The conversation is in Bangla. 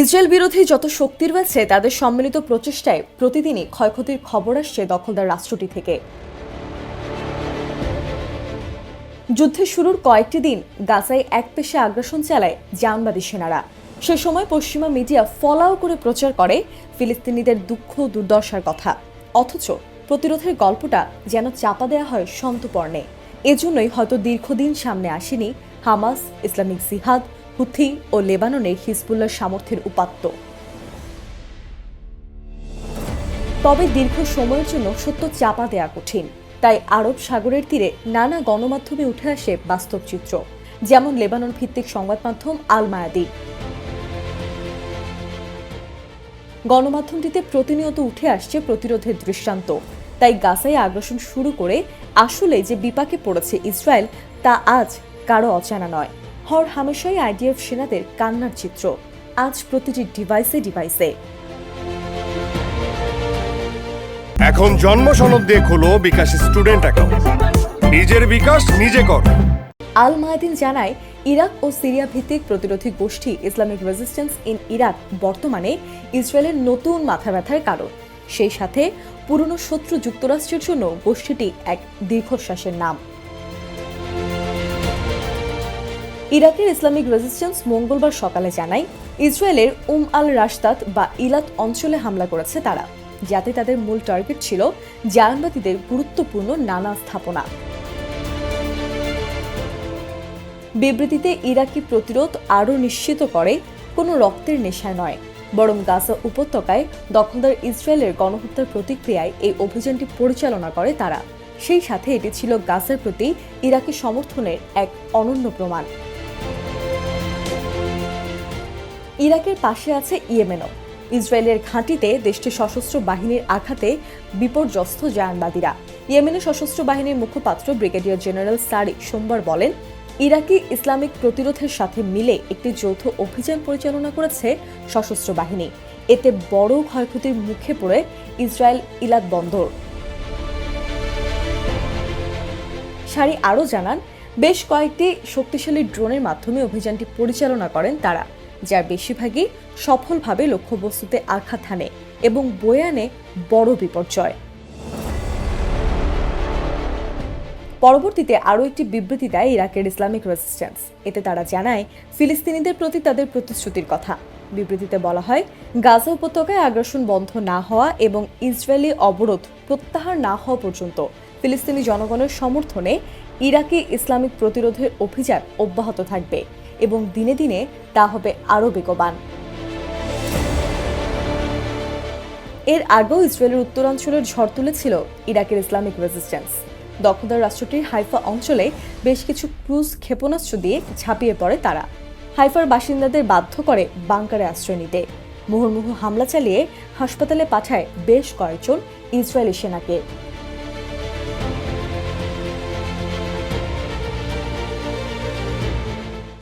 ইসরায়েল বিরোধী যত শক্তি রয়েছে তাদের সম্মিলিত প্রচেষ্টায় প্রতিদিনই ক্ষয়ক্ষতির খবর আসছে দখলদার রাষ্ট্রটি থেকে। যুদ্ধের শুরুর কয়েকটি দিন গাজায় একপেশে আগ্রাসন চালায় জাহানবাদী সেনারা। সে সময় পশ্চিমা মিডিয়া ফলাও করে প্রচার করে ফিলিস্তিনিদের দুঃখ দুর্দশার কথা, অথচ প্রতিরোধের গল্পটা যেন চাপা দেওয়া হয় সন্তর্পণে। এজন্যই হয়তো দীর্ঘদিন সামনে আসেনি হামাস, ইসলামিক জিহাদ, হুথি ও লেবাননের হিজবুল্লাহর সামর্থ্যের উপাত্ত। তবে দীর্ঘ সময়ের জন্য সত্য চাপা দেয়া কঠিন, তাই আরব সাগরের তীরে নানা গণমাধ্যমে উঠে আসে বাস্তব চিত্র, যেমন লেবানন ভিত্তিক সংবাদ মাধ্যম আল মায়াদিন। গণমাধ্যমটিতে প্রতিনিয়ত উঠে আসছে প্রতিরোধের দৃষ্টান্ত। তাই গাজায় আগ্রাসন শুরু করে আসলে যে বিপাকে পড়েছে ইসরায়েল, তা আজ কারো অজানা নয়। হর হামেশাই আইডিএফ সেনাদের কান্নার চিত্র আজ প্রতিটি ডিভাইসে ডিভাইসে। এখন জন্ম সনদ দিয়ে খোলো বিকাশ স্টুডেন্ট অ্যাকাউন্ট। নিজের বিকাশ নিজে কর। আল মায়াদিন জানায়, ইরাক ও সিরিয়া ভিত্তিক প্রতিরোধী গোষ্ঠী ইসলামিক রেজিস্ট্যান্স ইন ইরাক বর্তমানে ইসরায়েলের নতুন মাথা ব্যথার কারণ। সেই সাথে পুরনো শত্রু যুক্তরাষ্ট্রের জন্য গোষ্ঠীটি এক দীর্ঘশ্বাসের নাম। ইরাকের ইসলামিক রেজিস্ট্যান্স মঙ্গলবার সকালে জানায়, ইসরায়েলের আল রাশদাত বা ইলাত অঞ্চলে হামলা করেছে তারা, যাতে তাদের মূল টার্গেট ছিল জাহানবাদীদের গুরুত্বপূর্ণ নানা স্থাপনা। বিবৃতিতে ইরাকি প্রতিরোধ আরও নিশ্চিত করে কোনো রক্তের নেশায় নয়, বরং গাজা উপত্যকায় দখলদার ইসরায়েলের গণহত্যার প্রতিক্রিয়ায় এই অভিযানটি পরিচালনা করে তারা। সেই সাথে এটি ছিল গাজার প্রতি ইরাকি সমর্থনের এক অনন্য প্রমাণ। ইরাকের পাশে আছে ইয়েমেনও। ইসরায়েলের ঘাঁটিতে দেশটির সশস্ত্র বাহিনীর আঘাতে বিপর্যস্ত জাহানবাদীরা। ইয়েমেনের সশস্ত্র বাহিনীর মুখপাত্র ব্রিগেডিয়ার জেনারেল সারি সোমবার বলেন, ইরাকি ইসলামিক প্রতিরোধের সাথে মিলে একটি যৌথ অভিযান পরিচালনা করেছে সশস্ত্র বাহিনী। এতে বড় ক্ষয়ক্ষতির মুখে পড়ে ইসরায়েল ইলাত বন্দর। সারি আরও জানান, বেশ কয়েকটি শক্তিশালী ড্রোনের মাধ্যমে অভিযানটি পরিচালনা করেন তারা, যার বেশিরভাগই সফলভাবে লক্ষ্যবস্তুতে আঘাত হানে এবং বয়ে আনে বড় বিপর্যয়। পরবর্তীতে আরও একটি বিবৃতি দেয় ইরাকের ইসলামিক রেজিস্ট্যান্স। এতে তারা জানায় ফিলিস্তিনিদের প্রতি তাদের প্রতিশ্রুতির কথা। বিবৃতিতে বলা হয়, গাজা উপত্যকায় আগ্রাসন বন্ধ না হওয়া এবং ইসরায়েলি অবরোধ প্রত্যাহার না হওয়া পর্যন্ত ফিলিস্তিনি জনগণের সমর্থনে ইরাকি ইসলামিক প্রতিরোধের অভিযান অব্যাহত থাকবে এবং দিনে দিনে তা হবে আরও বেগবান। এর আগেও ইসরায়েলের উত্তরাঞ্চলের ঝড় তুলেছিল ইরাকের ইসলামিক রেজিস্ট্যান্স। দখলদার রাষ্ট্রটির হাইফা অঞ্চলে বেশ কিছু ক্রুজ ক্ষেপণাস্ত্র দিয়ে ঝাঁপিয়ে পড়ে তারা। হাইফার বাসিন্দাদের বাধ্য করে বাংকারে আশ্রয় নিতে। মুহুর্মুহু হামলা চালিয়ে হাসপাতালে পাঠায় বেশ কয়েকজন ইসরায়েলি সেনাকে।